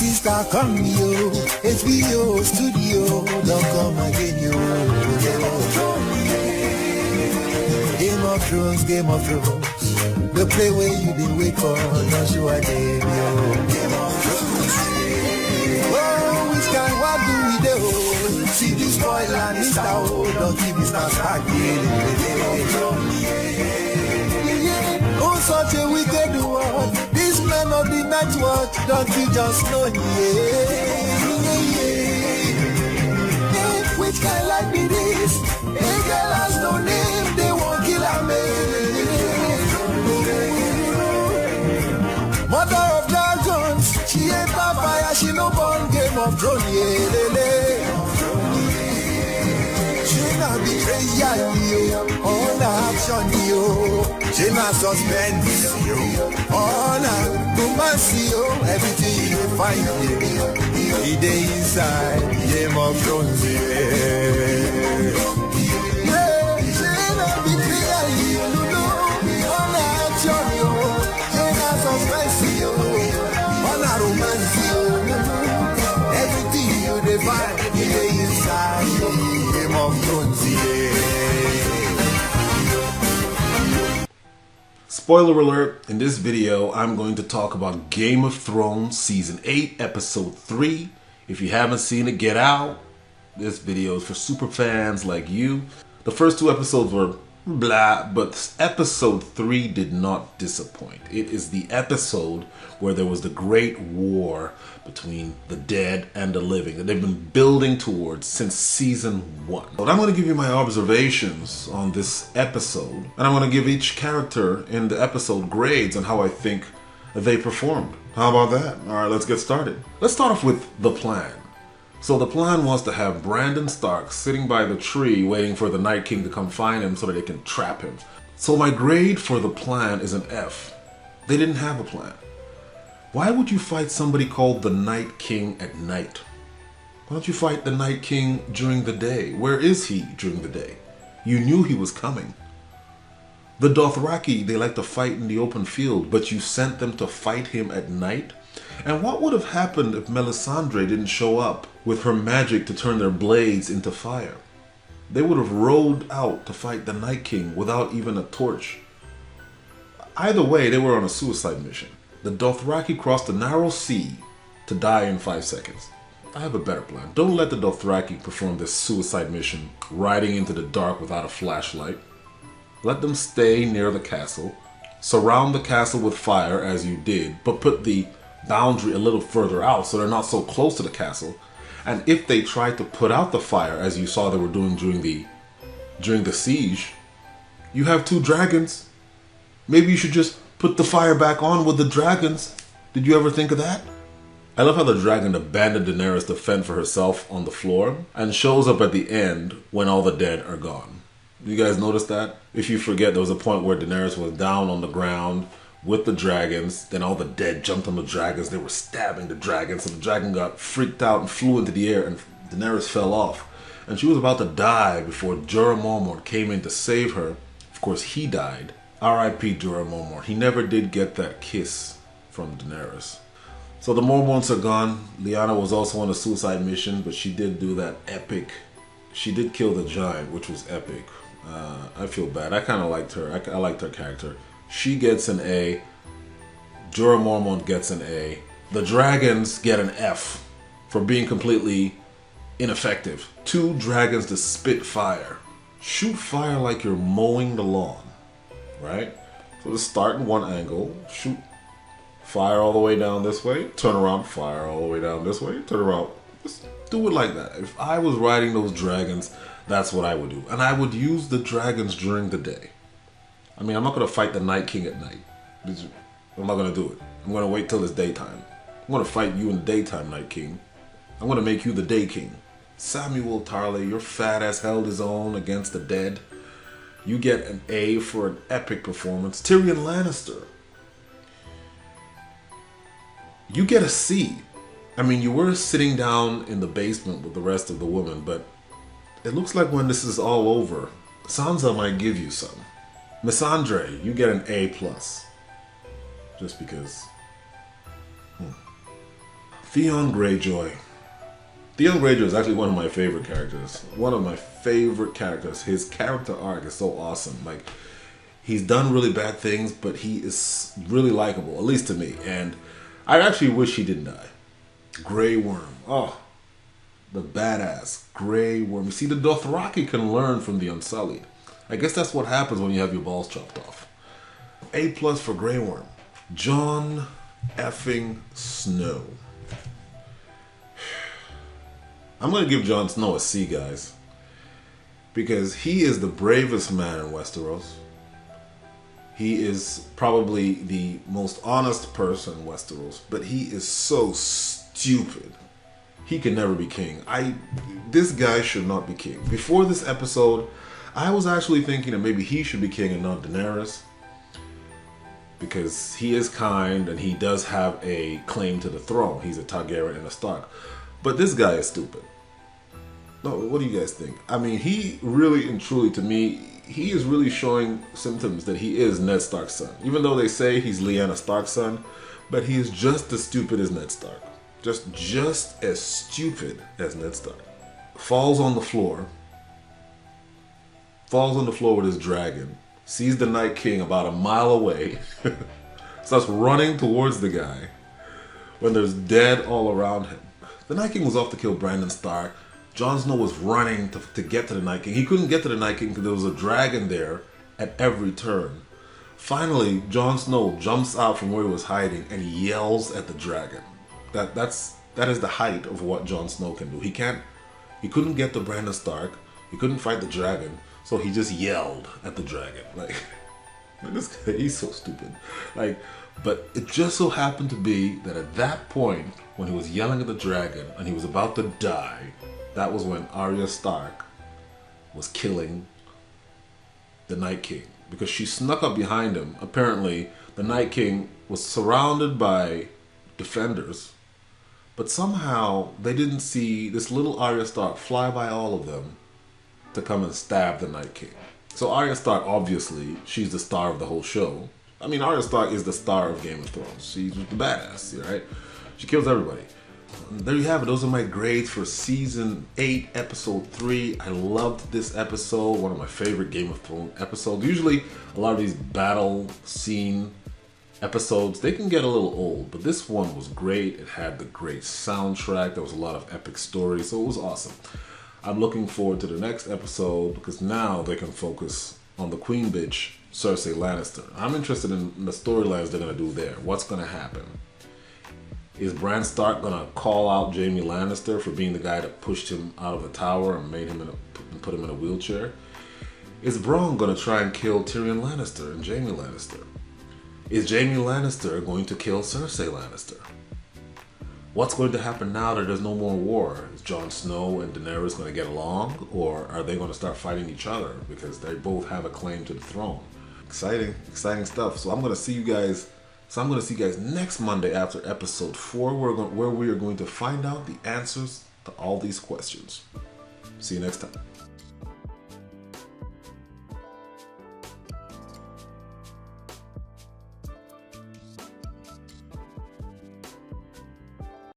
sister, come yo. HBO studio, don't come again yo. Game of Thrones, Game of Thrones. The play where you did wait for, don't show a game yo. Game of Thrones. Oh, which kind, what do we do? See this boy lannister, oh, don't keep Mr. Stark. Oh, such a wicked world. This man of the night watch, don't you just know? Which kind like be this? A girl has no name, they won't kill her man. Mother of dragons, she ain't a fire, she no born Game of Thrones, She not betrayal, yo, all the action, yo. She not suspense, yo, all the romance, yo. Everything you find, yo, the day inside Game of Thrones, yeah. She not betrayal, yo, all the action, yo. She not suspense, yo, all the romance, yo. Everything you define, the day inside Game of Thrones, yeah. Spoiler alert, in this video I'm going to talk about Game of Thrones Season 8, Episode 3. If you haven't seen it, get out. This video is for super fans like you. The first two episodes were blah, but Episode 3 did not disappoint. It is the episode where there was the great war between the dead and the living that they've been building towards since Season 1. But I'm going to give you my observations on this episode, and I'm going to give each character in the episode grades on how I think they performed. How about that? Alright, let's get started. Let's start off with the plan. So the plan was to have Brandon Stark sitting by the tree waiting for the Night King to come find him so that they can trap him. So my grade for the plan is an F. They didn't have a plan. Why would you fight somebody called the Night King at night? Why don't you fight the Night King during the day? Where is he during the day? You knew he was coming. The Dothraki, they like to fight in the open field, but you sent them to fight him at night? And what would have happened if Melissandre didn't show up with her magic to turn their blades into fire? They would have rode out to fight the Night King without even a torch. Either way, they were on a suicide mission. The Dothraki crossed a narrow sea to die in 5 seconds. I have a better plan. Don't let the Dothraki perform this suicide mission riding into the dark without a flashlight. Let them stay near the castle. Surround the castle with fire as you did, but put the boundary a little further out so they're not so close to the castle. And if they tried to put out the fire, as you saw they were doing during the siege, you have 2 dragons. Maybe you should just put the fire back on with the dragons. Did you ever think of that? I love how the dragon abandoned Daenerys to fend for herself on the floor and shows up at the end when all the dead are gone. You guys notice that? If you forget, there was a point where Daenerys was down on the ground with the dragons, then all the dead jumped on the dragons. They were stabbing the dragons, so the dragon got freaked out and flew into the air, and Daenerys fell off. And she was about to die before Jorah Mormont came in to save her. Of course, he died. R.I.P. Jorah Mormont. He never did get that kiss from Daenerys. So the Mormonts are gone. Lyanna was also on a suicide mission, but she did do that epic. She did kill the giant, which was epic. I feel bad. I kind of liked her. I liked her character. She gets an A. Jorah Mormont gets an A. The dragons get an F for being completely ineffective. 2 dragons to spit fire. Shoot fire like you're mowing the lawn, right? So just start in one angle, shoot fire all the way down this way, turn around, fire all the way down this way, turn around. Just do it like that. If I was riding those dragons, that's what I would do. And I would use the dragons during the day. I mean, I'm not going to fight the Night King at night. I'm not going to do it. I'm going to wait till it's daytime. I'm going to fight you in the daytime, Night King. I'm going to make you the Day King. Samuel Tarly, your fat ass held his own against the dead. You get an A for an epic performance. Tyrion Lannister, you get a C. I mean, you were sitting down in the basement with the rest of the women, but it looks like when this is all over, Sansa might give you some. Melissandre, you get an A+. Just because. Theon Greyjoy. Theon Greyjoy is actually one of my favorite characters. One of my favorite characters. His character arc is so awesome. Like, he's done really bad things, but he is really likable, at least to me. And I actually wish he didn't die. Grey Worm. Oh, the badass Grey Worm. You see, the Dothraki can learn from the Unsullied. I guess that's what happens when you have your balls chopped off. A+ for Grey Worm. Jon effing Snow. I'm going to give Jon Snow a C, guys. Because he is the bravest man in Westeros. He is probably the most honest person in Westeros. But he is so stupid. He can never be king. This guy should not be king. Before this episode, I was actually thinking that maybe he should be king and not Daenerys. Because he is kind and he does have a claim to the throne. He's a Targaryen and a Stark. But this guy is stupid. No, what do you guys think? I mean, he really and truly, to me, he is really showing symptoms that he is Ned Stark's son. Even though they say he's Lyanna Stark's son, but he is just as stupid as Ned Stark. Just as stupid as Ned Stark. Falls on the floor. Falls on the floor with his dragon. Sees the Night King about a mile away. Starts running towards the guy. When there's dead all around him. The Night King was off to kill Brandon Stark. Jon Snow was running to get to the Night King. He couldn't get to the Night King because there was a dragon there at every turn. Finally, Jon Snow jumps out from where he was hiding and yells at the dragon. That is the height of what Jon Snow can do. He couldn't get to Brandon Stark. He couldn't fight the dragon. So he just yelled at the dragon. Like this guy, he's so stupid. But it just so happened to be that at that point, when he was yelling at the dragon and he was about to die, that was when Arya Stark was killing the Night King. Because she snuck up behind him. Apparently, the Night King was surrounded by defenders. But somehow, they didn't see this little Arya Stark fly by all of them to come and stab the Night King. So Arya Stark, obviously, she's the star of the whole show. I mean, Arya Stark is the star of Game of Thrones. She's the badass, right? She kills everybody. And there you have it. Those are my grades for Season 8, Episode 3. I loved this episode. One of my favorite Game of Thrones episodes. Usually, a lot of these battle scene episodes, they can get a little old. But this one was great. It had the great soundtrack. There was a lot of epic stories. So it was awesome. I'm looking forward to the next episode because now they can focus on the Queen Bitch, Cersei Lannister. I'm interested in the storylines they're going to do there. What's going to happen? Is Bran Stark going to call out Jaime Lannister for being the guy that pushed him out of the tower and made him put him in a wheelchair? Is Bronn going to try and kill Tyrion Lannister and Jaime Lannister? Is Jaime Lannister going to kill Cersei Lannister? What's going to happen now that there's no more war? Is Jon Snow and Daenerys going to get along? Or are they going to start fighting each other because they both have a claim to the throne? Exciting stuff. So I'm going to see you guys next Monday after episode 4, where we are going to find out the answers to all these questions. See you next time.